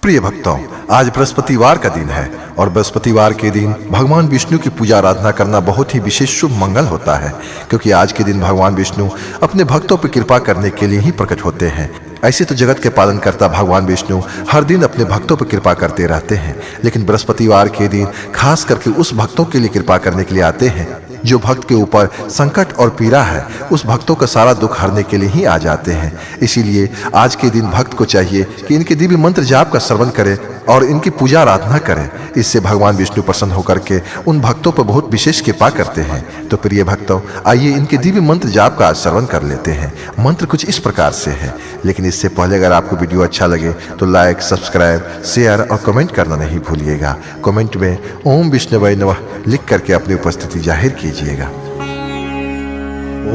प्रिय भक्तों, आज बृहस्पतिवार का दिन है और बृहस्पतिवार के दिन भगवान विष्णु की पूजा आराधना करना बहुत ही विशेष शुभ मंगल होता है, क्योंकि आज के दिन भगवान विष्णु अपने भक्तों पर कृपा करने के लिए ही प्रकट होते हैं। ऐसे तो जगत के पालन करता भगवान विष्णु हर दिन अपने भक्तों पर कृपा करते रहते हैं, लेकिन बृहस्पतिवार के दिन खास करके उस भक्तों के लिए कृपा करने के लिए आते हैं जो भक्त के ऊपर संकट और पीड़ा है, उस भक्तों का सारा दुख हरने के लिए ही आ जाते हैं। इसीलिए आज के दिन भक्त को चाहिए कि इनके दिव्य मंत्र जाप का श्रवण करे और इनकी पूजा आराधना करें। इससे भगवान विष्णु प्रसन्न होकर के उन भक्तों पर बहुत विशेष कृपा करते हैं। तो प्रिय भक्तों, आइए इनके दिव्य मंत्र जाप का श्रवण कर लेते हैं। मंत्र कुछ इस प्रकार से है, लेकिन इससे पहले अगर आपको वीडियो अच्छा लगे तो लाइक, सब्सक्राइब, शेयर और कमेंट करना नहीं भूलिएगा। कमेंट में ओम विष्णुवे नमः लिख करके अपनी उपस्थिति जाहिर कीजिएगा।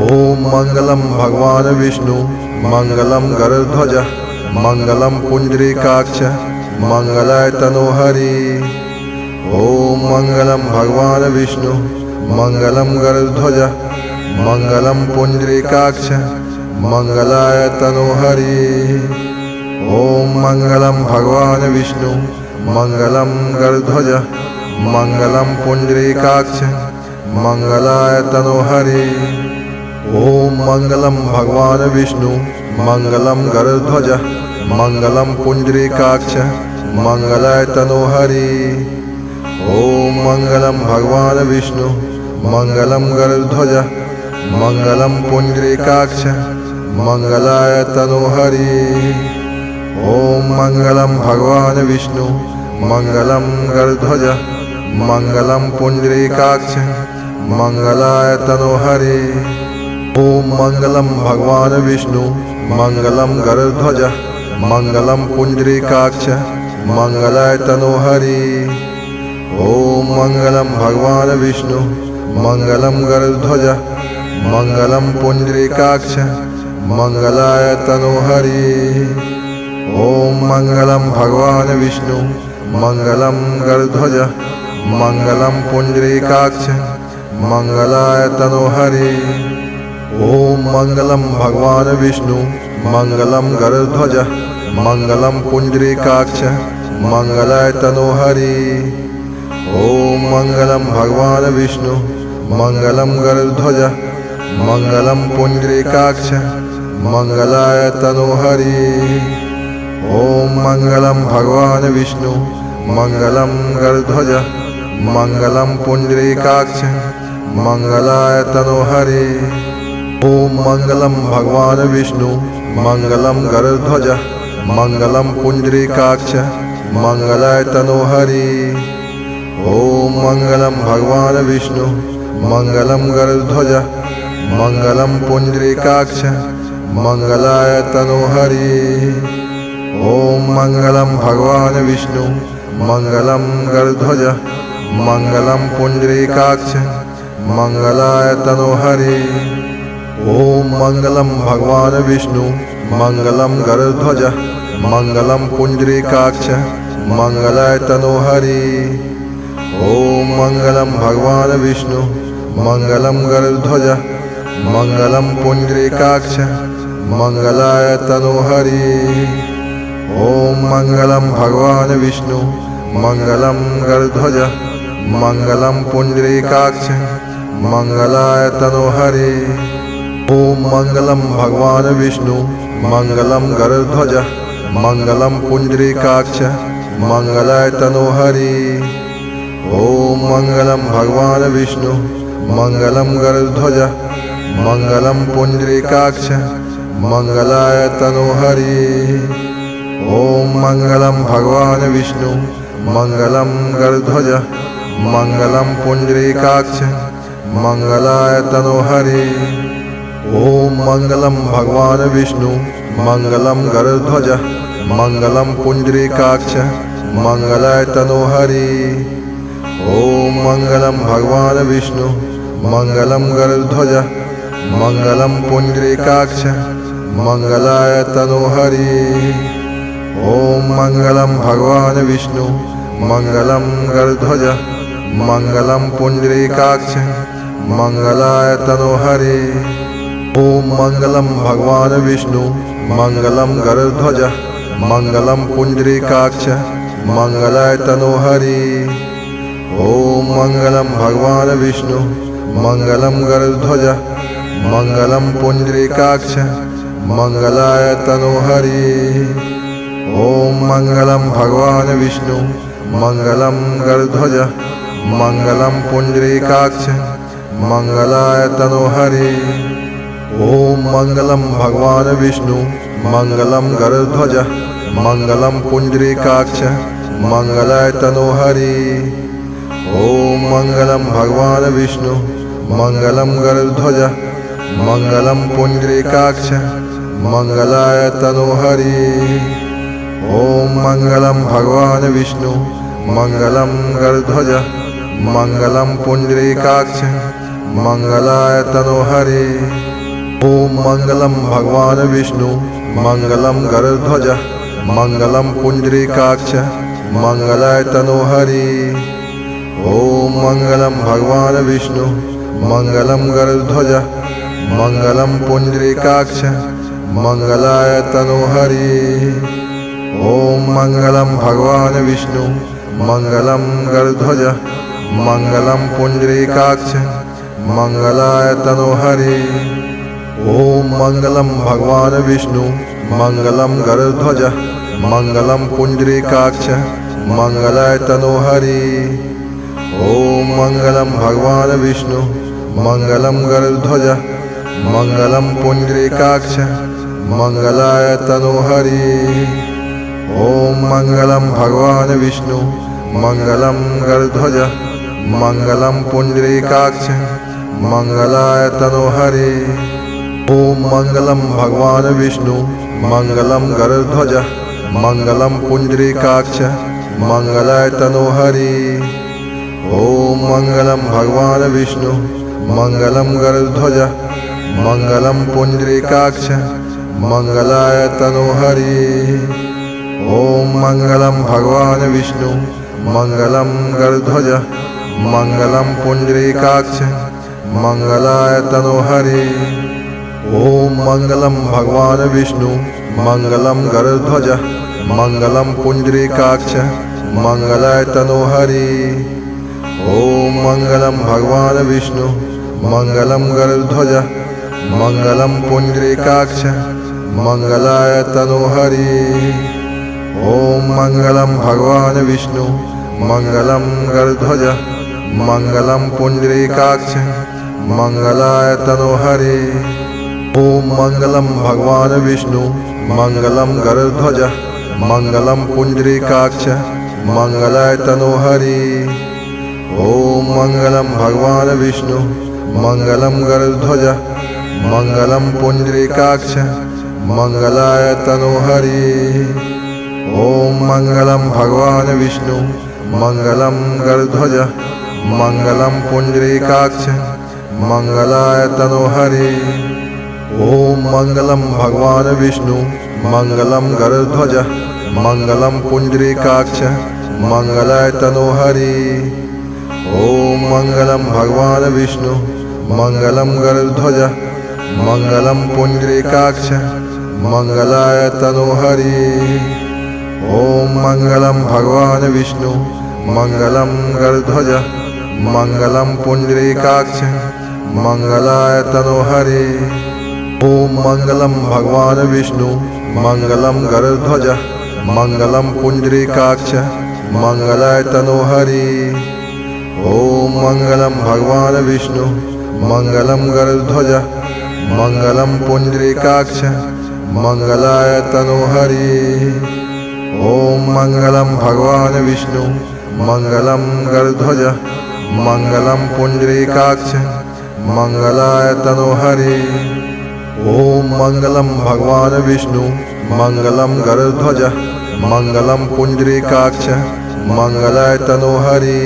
ओम मंगलम भगवान विष्णु मंगलम गरुड़ध्वज मंगलम पुंडरीकाक्ष मंगलाय तनोहरि। ओम मंगलम भगवान विष्णु मंगलम गरुड़ध्वज मंगलम पुंडरीकाक्ष मंगलाय तनोहरि। ओम मंगलम भगवान विष्णु मंगलम गरुड़ध्वज मंगलम पुंडरीकाक्ष मंगलाय तनोहरि। ओम मंगलम भगवान विष्णु मंगलम गरुड़ध्वज मंगलम पुंडरीकाक्ष मंगलाय तनोहरि। ओम मंगलम भगवान विष्णु मंगलम गरुड़ध्वज मंगलम पुंडरीकाक्ष मंगलाय तनोहरि। ओम मंगलम भगवान विष्णु मंगलम गरुड़ध्वज मंगलम पुंडरीकाक्ष मंगलाय तनोहरि। ओम मंगलम भगवान विष्णु मंगलम गरुड़ध्वज मंगलम पुंडरीकाक्ष मंगलाय तनोहरि। ओम मंगलम भगवान विष्णु मंगलम गरुड़ध्वज मंगलम पुंडरीकाक्ष मंगलाय तनोहरि। ओम मंगलम भगवान विष्णु मंगलम गरुड़ध्वज मंगलम पुंडरीकाक्ष मंगलाय तनोहरि। ओम मंगलम भगवान विष्णु मंगलम गरुड़ध्वज मंगलम पुंडरीकाक्ष मंगलाय तनोहरि। ओम मंगलम भगवान विष्णु मंगलम गरुड़ध्वज मंगलम पुंडरीकाक्ष मंगलाय तनोहरि। ओम मंगलम भगवान विष्णु मंगलम गरुड़ध्वज मंगलम पुंडरीकाक्ष मंगलाय तनोहरि। ओम मंगलम भगवान विष्णु मंगलम गरुड़ध्वज मंगलम पुंडरीकाक्ष मंगलाय तनोहरि। ओम मंगलम भगवान विष्णु मंगलम गरुड़ध्वज मंगलम पुंडरीकाक्ष मंगलाय तनोहरि। ओम मंगलम भगवान विष्णु मंगलम गरुड़ध्वज मंगलम पुंडरीकाक्ष मंगलाय तनोहरि। ओम मंगलम भगवान विष्णु मंगलम गरुड़ध्वज मंगलम पुंडरीकाक्ष मंगलाय तनोहरि। ओम मंगलम भगवान विष्णु मंगलम गरुड़ध्वज मंगलम पुंडरीकाक्ष मंगलाय तनोहरि। ओम मंगलम भगवान विष्णु मंगलम गरुड़ध्वज मंगलम पुंडरीकाक्ष मंगलाय तनोहरि। ओम मंगलम भगवान विष्णु मंगलम गरुड़ध्वज मंगलम पुंडरीकाक्ष मंगलाय तनोहरि। ओम मंगलम भगवान विष्णु मंगलम गरुड़ध्वज मंगलम पुंडरीकाक्ष मंगलाय तनोहरि। ओम मंगलम भगवान विष्णु मंगलम गरुड़ध्वज मंगलम पुंडरीकाक्ष मंगलाय तनोहरि। ओम मंगलम भगवान विष्णु मंगलम गरुड़ध्वज मंगलम पुंडरीकाक्ष मंगलाय तनोहरि। ओम मंगलम भगवान विष्णु मंगलम गरुड़ध्वज मंगलम पुंडरीकाक्ष मंगलाय तनोहरि। ओम मंगलम भगवान विष्णु मंगलम गरुड़ध्वज मंगलम पुंडरीकाक्ष मंगलाय तनोहरि। ओम मंगलम भगवान विष्णु मंगलम गरुड़ध्वज मंगलम पुंडरीकाक्ष मंगलाय तनोहरि। ओम मंगलम भगवान विष्णु मंगलम गरुड़ध्वज मंगलम पुंडरीकाक्ष मंगलाय तनोहरि। ओम मंगलम भगवान विष्णु मंगलम गरुड़ध्वज मंगलम पुंडरीकाक्ष मंगलाय तनोहरि। ओम मंगलम भगवान विष्णु मंगलम गरुड़ध्वज मंगलम पुंडरीकाक्ष मंगलाय तनोहरि। ओम मंगलम भगवान विष्णु मंगलम गरुड़ध्वज मंगलम पुंडरीकाक्ष मंगलाय तनोहरि। ओम मंगलम भगवान विष्णु मंगलम गरुड़ध्वज मंगलम पुंडरीकाक्ष मंगलाय तनोहरि। ओम मंगलम भगवान विष्णु मंगलम गरुड़ध्वज मंगलम पुंडरीकाक्ष मंगलाय तनोहरि। ओम मंगलम भगवान विष्णु मंगलम गरुड़ध्वज मंगलम पुंडरीकाक्ष मंगलाय तनोहरि। ओम मंगलम भगवान विष्णु मंगलम गरुड़ध्वज मंगलम पुंडरीकाक्ष मंगलाय तनोहरि। ओम मंगलम भगवान विष्णु मंगलम गरुड़ध्वज मंगलम पुंडरीकाक्ष मंगलाय तनोहरि। ओम मंगलम भगवान विष्णु मंगलम गरुड़ध्वज मंगलम पुंडरीकाक्ष मंगलाय तनोहरि। ओम मंगलम भगवान विष्णु मंगलम गरुड़ध्वज मंगलम पुंडरीकाक्ष मंगलाय तनोहरि। ओम मंगलम भगवान विष्णु मंगलम गरुड़ध्वज मंगलम पुंडरीकाक्ष मंगलाय तनोहरि। ओम मंगलम भगवान विष्णु मंगलम गरुड़ध्वज मंगलम पुंडरीकाक्ष मंगलाय तनोहरि। ओम मंगलम भगवान विष्णु मंगलम गरुड़ध्वज मंगलम पुंडरीकाक्ष मंगलाय तनोहरि। ओम मंगलम भगवान विष्णु मंगलम गरुड़ध्वज मंगलम पुंडरीकाक्ष मंगलाय तनोहरि। ओम मंगलम भगवान विष्णु मंगलम गरुड़ध्वज मंगलम पुंडरीकाक्ष मंगलाय तनोहरि। ओम मंगलम भगवान विष्णु मंगलम गरुड़ध्वज मंगलम पुंडरीकाक्ष मंगलाय तनोहरि। ओम मंगलम भगवान विष्णु मंगलम गरुड़ध्वज मंगलम पुंडरीकाक्ष मंगलाय तनोहरि। ओम मंगलम भगवान विष्णु मंगलम गरुड़ध्वज मंगलम पुंडरीकाक्ष मंगलाय तनोहरि। ओम मंगलम भगवान विष्णु मंगलम गरुड़ध्वज मंगलम पुंडरीकाक्ष मंगलाय तनोहरि। ओम मंगलम भगवान विष्णु मंगलम गरुड़ध्वज मंगलम पुंडरीकाक्ष मंगलाय तनोहरि। ओम मंगलम भगवान विष्णु मंगलम गरुड़ध्वज मंगलम पुंडरीकाक्ष मंगलाय तनोहरि। ओम मंगलम भगवान विष्णु मंगलम गरुड़ध्वज मंगलम पुंडरीकाक्ष मंगलाय तनोहरि। ओम मंगलम भगवान विष्णु मंगलम गरुड़ध्वज मंगलम पुंडरीकाक्ष मंगलाय तनोहरि। ओम मंगलम भगवान विष्णु मंगलम गरुड़ध्वज मंगलम पुंडरीकाक्ष मंगलाय तनोहरि। ओम मंगलम भगवान विष्णु मंगलम गरुड़ध्वज मंगलम पुंडरीकाक्ष मंगलाय तनोहरि। ओम मंगलम भगवान विष्णु मंगलम गरुड़ध्वज मंगलम पुंडरीकाक्ष मंगलाय तनोहरि।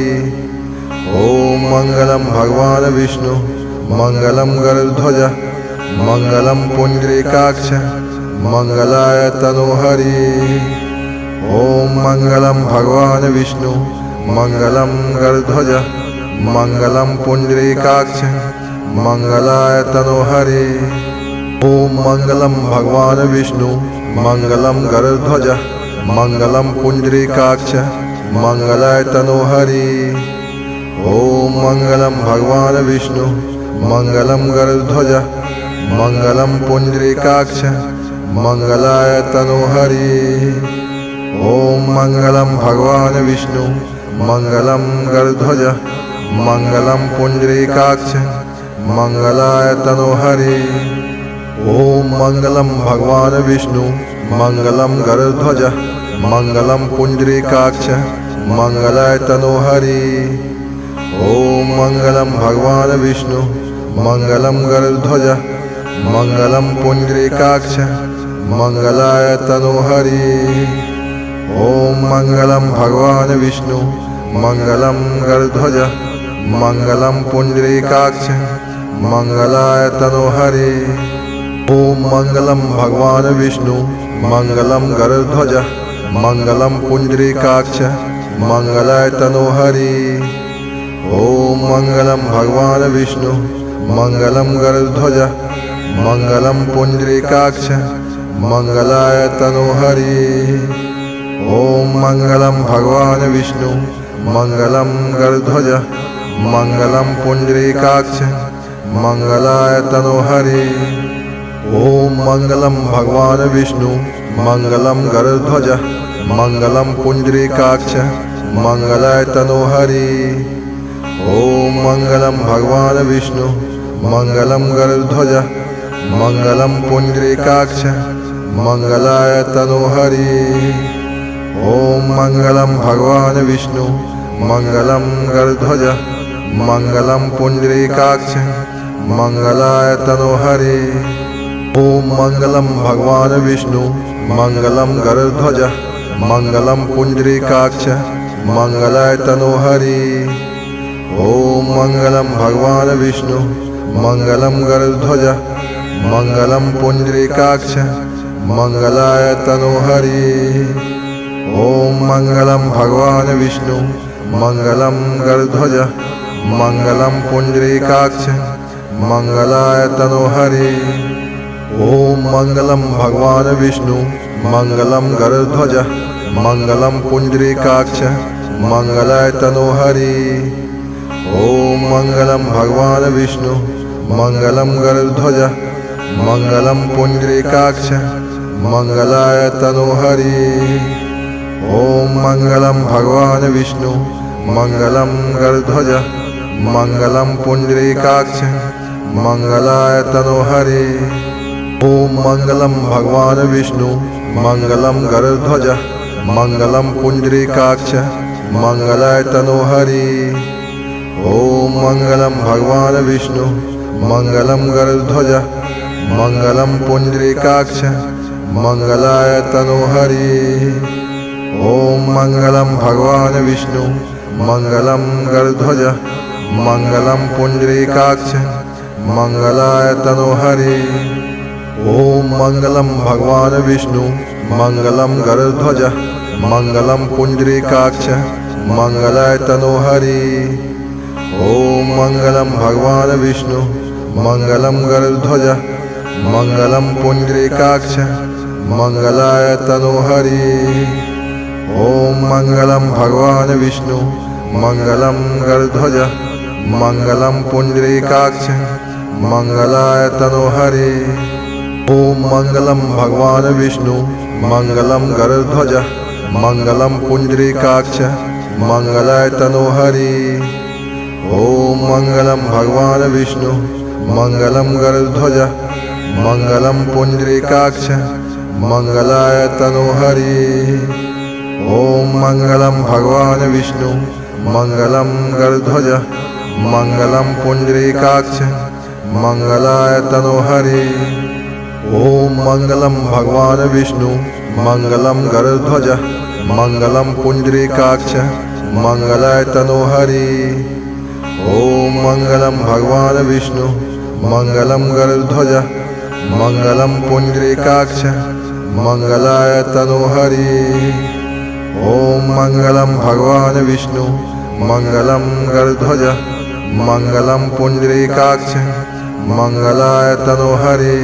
ओम मंगलम भगवान विष्णु मंगलम गरुड़ध्वज मंगलम पुंडरीकाक्ष मंगलाय तनोहरि। ओम मंगलम भगवान विष्णु मंगलम गरुड़ध्वज मंगलम पुंडरीकाक्ष मंगलाय तनोहरि। ओम मंगलम भगवान विष्णु मंगलम गरुड़ध्वज मंगलम पुंडरीकाक्ष मंगलाय तनोहरि। ओम मंगलम भगवान विष्णु मंगलम गरुड़ध्वज मंगलम पुंडरीकाक्ष मंगलाय तनोहरि। ओम मंगलम भगवान विष्णु मंगलम गरुड़ध्वज मंगलम पुंडरीकाक्ष मंगलाय तनोहरि। ओम मंगलम भगवान विष्णु मंगलम गरुड़ध्वज मंगलम पुंडरीकाक्ष मंगलाय तनोहरि। ओम मंगलम भगवान विष्णु मंगलम गरुड़ध्वज मंगलम पुंडरीकाक्ष मंगलाय तनोहरि। ओम मंगलम भगवान विष्णु मंगलम गरुड़ध्वज मंगलम पुंडरीकाक्ष मंगलाय तनोहरि। ओम मंगलम भगवान विष्णु मंगलम गरुड़ध्वज मंगलम पुंडरीकाक्ष मंगलाय तनोहरि। ओम मंगलम भगवान विष्णु मंगलम गरुड़ध्वज मंगलम पुंडरीकाक्ष मंगलाय तनोहरि। ओम मंगलम भगवान विष्णु मंगलम गरुड़ध्वज मंगलम पुंडरीकाक्ष मंगलाय तनोहरि। ओम मंगलम भगवान विष्णु मंगलम गरुड़ध्वज मंगलम पुंडरीकाक्ष मंगलाय तनोहरि। ओम मंगलम भगवान विष्णु मंगलम गरुड़ध्वज मंगलम पुंडरीकाक्ष मंगलाय तनोहरि। ओम मंगलम भगवान विष्णु मंगलम गरुड़ध्वज मंगलम पुंडरीकाक्ष मंगलाय तनोहरि। ओम मंगलम भगवान विष्णु मंगलम गरुड़ध्वज मंगलम पुंडरीकाक्ष मंगलाय तनोहरि। ओम मंगलम भगवान विष्णु मंगलम गरुड़ध्वज मंगलम पुंडरीकाक्ष मंगलाय तनोहरि। ओम मंगलम भगवान विष्णु मंगलम गरुड़ध्वज मंगलम पुंडरीकाक्ष मंगलाय तनोहरि। ओम मंगलम भगवान विष्णु मंगलम गरुड़ध्वज मंगलम पुंडरीकाक्ष मंगलाय तनोहरि। ओम मंगलम भगवान विष्णु मंगलम गरुड़ध्वज मंगलम पुंडरीकाक्ष मंगलाय तनोहरि। ओम मंगलम भगवान विष्णु मंगलम गरुड़ध्वज मंगलम पुंडरीकाक्ष मंगलाय तनोहरि। ओम मंगलम भगवान विष्णु मंगलम गरुड़ध्वज मंगलम पुंडरीकाक्ष मंगलाय तनोहरि। ओम मंगलम भगवान विष्णु मंगलम गरुड़ध्वज मंगलम पुंडरीकाक्ष मंगलाय तनोहरि। ओम मंगलम भगवान विष्णु मंगलम गरुड़ध्वज मंगलम पुंडरीकाक्ष मंगलाय तनोहरि। ओम मंगलम भगवान विष्णु मंगलम गरुड़ध्वज मंगलम पुंडरीकाक्ष मंगलाय तनोहरि। ओम मंगलम भगवान विष्णु मंगलम गरुड़ध्वज मंगलम पुंडरीकाक्ष मंगलाय तनोहरि। ओम मंगलम भगवान विष्णु मंगलम गरुड़ध्वज मंगलम पुंडरीकाक्ष मंगलाय तनोहरि। ओम मंगलम भगवान विष्णु मंगलम गरुड़ध्वज मंगलम पुंडरीकाक्ष मंगलाय तनोहरि। ओम मंगलम भगवान विष्णु मंगलम गरुड़ध्वज मंगलम पुंडरीकाक्ष मंगलाय तनोहरि। ओम मंगलम भगवान विष्णु मंगलम गरुड़ध्वज मंगलम पुंडरीकाक्ष मंगलाय तनोहरि। ओम मंगलम भगवान विष्णु मंगलम गरुड़ध्वज मंगलम पुंडरीकाक्ष मंगलाय तनोहरि। ओम मंगलम भगवान विष्णु मंगलम गरुड़ध्वज मंगलम पुंडरीकाक्ष मंगलाय तनोहरि। ओम मंगलम भगवान विष्णु मंगलम गरुड़ध्वज मंगलम पुंडरीकाक्ष मंगलाय तनोहरि।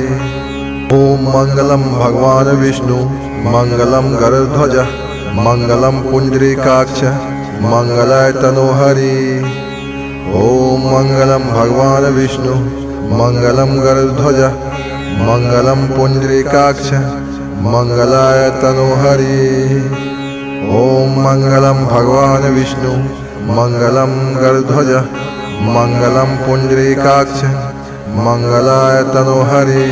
ओम मंगलम भगवान विष्णु मंगलम गरुड़ध्वज मंगलम पुंडरीकाक्ष मंगलाय तनोहरि। ओम मंगलम भगवान विष्णु मंगलम गरुड़ध्वज मंगलम पुंडरीकाक्ष मंगलाय तनोहरि। ओम मंगलम भगवान विष्णु मंगलम गरुड़ध्वज मंगलम पुंडरीकाक्ष मंगलाय तनोहरि।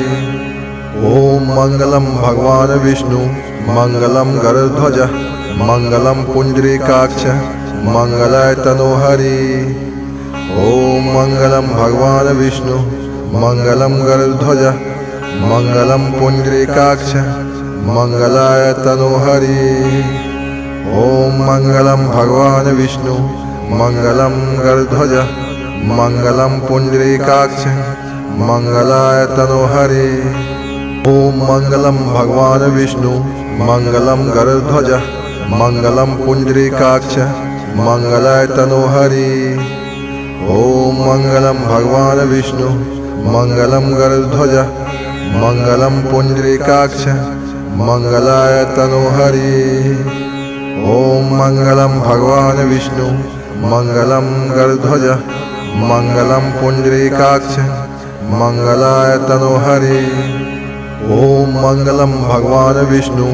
ओम मंगलम भगवान विष्णु मंगलम गरुड़ध्वज मंगलम पुंडरीकाक्ष मंगलाय तनोहरि। ओम मंगलम भगवान विष्णु मंगलम गरुड़ध्वज मंगलम पुंडरीकाक्ष मंगलाय तनोहरि। ओम मंगलम भगवान विष्णु मंगलम गरुड़ध्वज मंगलम पुंडरीकाक्ष मंगलाय तनोहरि। ओम मंगलम भगवान विष्णु मंगलम गरुड़ध्वज मंगलम पुंडरीकाक्ष मंगलाय तनोहरि। ओम मंगलम भगवान विष्णु मंगलम गरुड़ध्वज मंगलम पुंडरीकाक्ष मंगलाय तनोहरि। ओम मंगलम भगवान विष्णु मंगलम गरुड़ध्वज मंगलम पुंडरीकाक्ष मंगलाय तनोहरि। ओम मंगलम भगवान विष्णु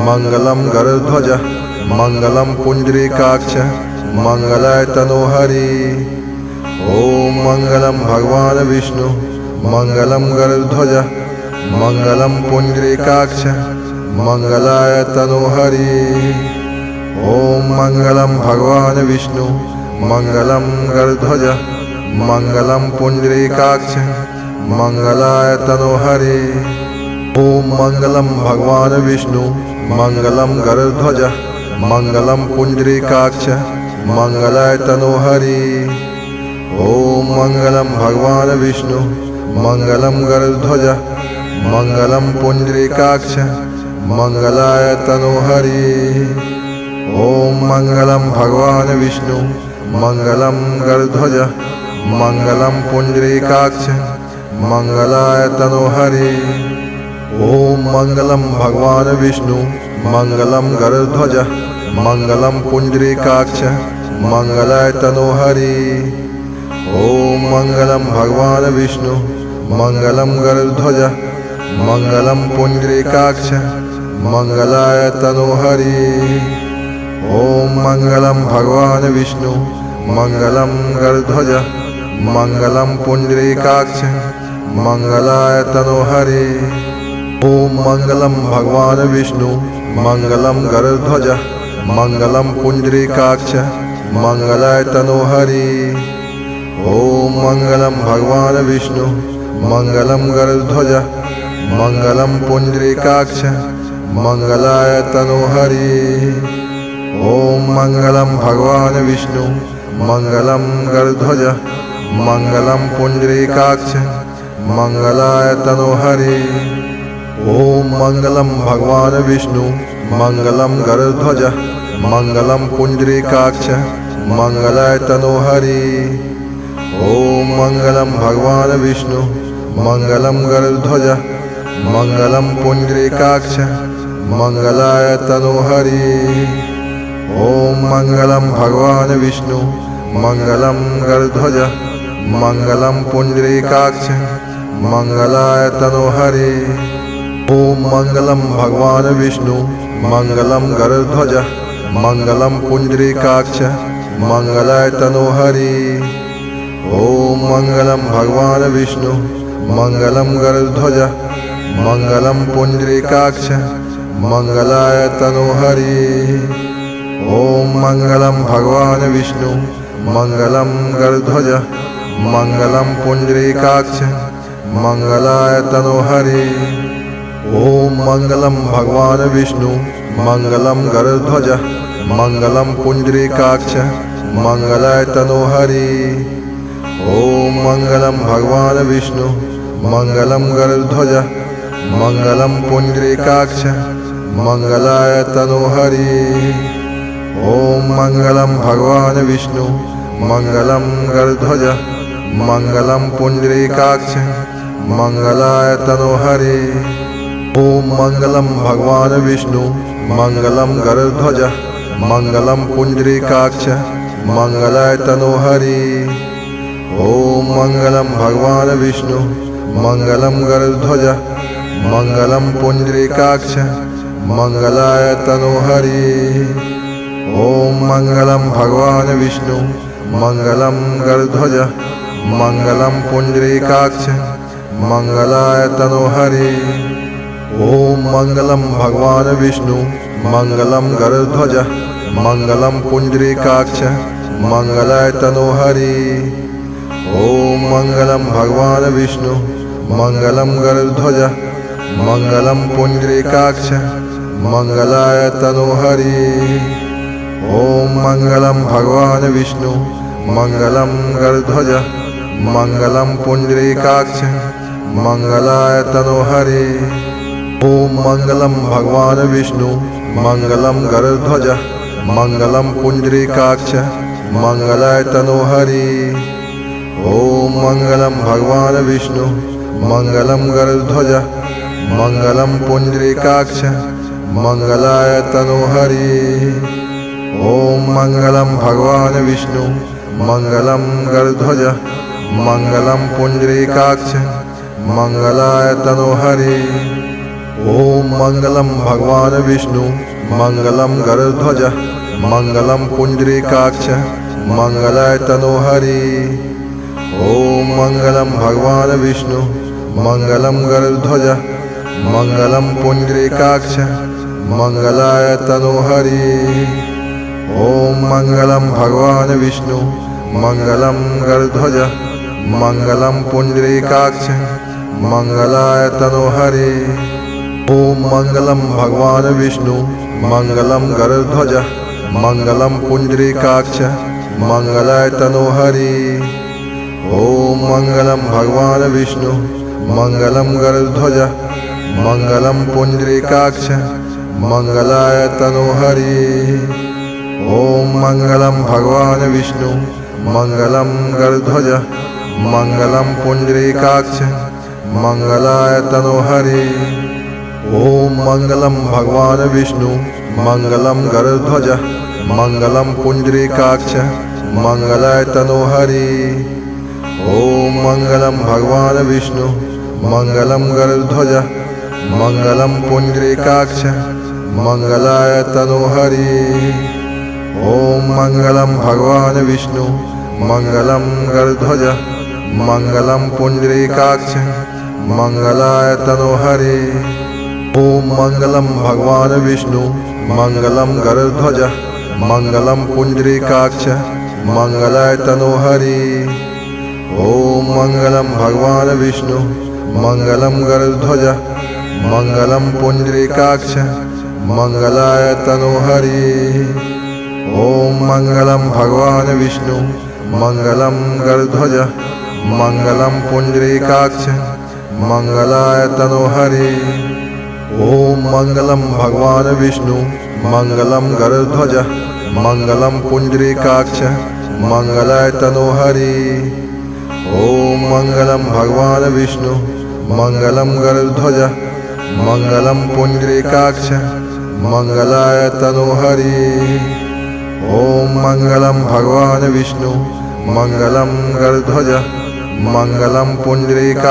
मंगलम गरुड़ध्वज मंगलम पुंडरीकाक्ष मंगलाय तनोहरि। ओम मंगलम भगवान विष्णु मंगलम गरुड़ध्वज मंगलम पुंडरीकाक्ष मंगलाय तनोहरि। ओम मंगलम भगवान विष्णु मंगलम गरुड़ध्वज मंगलम पुंडरीकाक्ष मंगलाय तनोहरि। ओम मंगलम भगवान विष्णु मंगलम गरुड़ध्वज मंगलम पुंडरीकाक्ष मंगलाय तनोहरि। ओम मंगलम भगवान विष्णु मंगलम गरुड़ध्वज मंगलम पुंडरीकाक्ष मंगलाय तनोहरि। ओम मंगलम भगवान विष्णु मंगलम गरुड़ध्वज मंगलम पुंडरीकाक्ष मंगलाय तनोहरि। ओम मंगलम भगवान विष्णु मंगलम गरुड़ध्वज मंगलम पुंडरीकाक्ष मंगलाय तनोहरि। ओम मंगलम भगवान विष्णु मंगलम गरुड़ध्वज मंगलम पुंडरीकाक्ष मंगलाय तनोहरि। ओम मंगलम भगवान विष्णु मंगलम गरुड़ध्वज मंगलम पुंडरीकाक्ष मंगलाय तनोहरि। ओम मंगलम भगवान विष्णु मंगलम गरुड़ध्वज मंगलम पुंडरीकाक्ष मंगलाय तनोहरि। ओम मंगलम भगवान विष्णु मंगलम गरुड़ध्वज मंगलम पुंडरीकाक्ष मंगलाय तनोहरि। ओम मंगलम भगवान विष्णु मंगलम गरुड़ध्वज मंगलम पुंडरीकाक्ष मंगलाय तनोहरि। ओम मंगलम भगवान विष्णु मंगलम गरुड़ध्वज मंगलम पुंडरीकाक्ष मंगलाय तनोहरि। ओम मंगलम भगवान विष्णु मंगलम गरुड़ध्वज मंगलम पुंडरीकाक्ष मंगलाय तनोहरि। ओम मंगलम भगवान विष्णु मंगलम गरुड़ध्वज मंगलम पुंडरीकाक्ष मंगलाय तनोहरि। ओम मंगलम भगवान विष्णु मंगलम गरुड़ध्वज मंगलम पुंडरीकाक्ष मंगलाय तनोहरि। ओम मंगलम भगवान विष्णु मंगलम गरुड़ध्वज मंगलम पुंडरीकाक्ष मंगलाय तनोहरि। ओम मंगलम भगवान विष्णु मंगलम गरुड़ध्वज मंगलम पुंडरीकाक्ष मंगलाय तनोहरि। ओम मंगलम भगवान विष्णु मंगलम गरुड़ध्वज मंगलम पुंडरीकाक्ष मंगलाय तनोहरि। ओम मंगलम भगवान विष्णु मंगलम गरुड़ध्वज मंगलम पुंडरीकाक्ष मंगलाय तनोहरि। ओम मंगलम भगवान विष्णु मंगलम गरुड़ध्वज मंगलम पुंडरीकाक्ष मंगलाय तनोहरि। ओम मंगलम भगवान विष्णु मंगलम गरुड़ध्वज मंगलम पुंडरीकाक्ष मंगलाय तनोहरि। ओम मंगलम भगवान विष्णु मंगलम गरुड़ध्वज मंगलम पुंडरीकाक्ष मंगलाय तनोहरि। ओम मंगलम भगवान विष्णु मंगलम गरुड़ध्वज मंगलम पुंडरीकाक्ष मंगलाय तनोहरि। ओम मंगलम भगवान विष्णु मंगलम गरुड़ध्वज मंगलम पुंडरीकाक्ष मंगलाय तनोहरि। ओम मंगलम भगवान विष्णु मंगलम गरुड़ध्वज मंगलम पुंडरीकाक्ष मंगलाय तनोहरि। ओम मंगलम भगवान विष्णु मंगलम गरुड़ध्वज मंगलम पुंडरीकाक्ष मंगलाय तनोहरि। ओम मंगलम भगवान विष्णु मंगलम गरुड़ध्वज मंगलम पुंडरीकाक्ष मंगलाय तनोहरि। ओम मंगलम भगवान विष्णु मंगलम गरुड़ध्वज मंगलम पुंडरीकाक्ष मंगलाय तनोहरि। ओम मंगलम भगवान विष्णु मंगलम गरुड़ध्वज मंगलम पुंडरीकाक्ष मंगलाय तनोहरि। ओम मंगलम भगवान विष्णु मंगलम गरुड़ध्वज मंगलम पुंडरीकाक्ष मंगलाय तनोहरि। ओम मंगलम भगवान विष्णु मंगलम गरुड़ध्वज मंगलम पुंडरीकाक्ष मंगलाय तनोहरि। ओम मंगलम भगवान विष्णु मंगलम गरुड़ध्वज मंगलम पुंडरीकाक्ष मंगलाय तनोहरि। ओम मंगलम भगवान विष्णु मंगलम गरुड़ध्वज मंगलम पुंडरीकाक्ष मंगलाय तनोहरि। ओम मंगलम भगवान विष्णु मंगलम गरुड़ध्वज मंगलम पुंडरीकाक्ष मंगलाय तनोहरि। ओम मंगलम भगवान विष्णु मंगलम गरुड़ध्वज मंगलम पुंडरीकाक्ष मंगलाय तनोहरि। ओम मंगलम भगवान विष्णु मंगलम गरुड़ध्वज मंगलम पुंडरीकाक्ष मंगलाय तनोहरि। ओम मंगलम भगवान विष्णु मंगलम गरुड़ध्वज मंगलम पुंडरीकाक्ष मंगलाय तनोहरि। ओम मंगलम भगवान विष्णु मंगलम गरुड़ध्वज मंगलम पुंडरीकाक्ष मंगलाय तनोहरि। ओम मंगलम भगवान विष्णु मंगलम गरुड़ध्वज मंगलम पुंडरीकाक्ष मंगलाय तनोहरि। ओम मंगलम भगवान विष्णु मंगलम गरुड़ध्वज मंगलम पुंडरीकाक्ष मंगलाय तनोहरि। ओम मंगलम भगवान विष्णु मंगलम गरुड़ध्वज मंगलम पुंडरीकाक्ष मंगलाय तनोहरि। ओम मंगलम भगवान विष्णु मंगलम गरुड़ध्वज मंगलम पुंडरीकाक्ष मंगलाय तनोहरि। ओम मंगलम भगवान विष्णु मंगलम गरुड़ध्वज मंगलम पुंडरीकाक्ष मंगलाय तनोहरि। ओम मंगलम भगवान विष्णु मंगलम गरुड़ध्वज मंगलम पुंडरीकाक्ष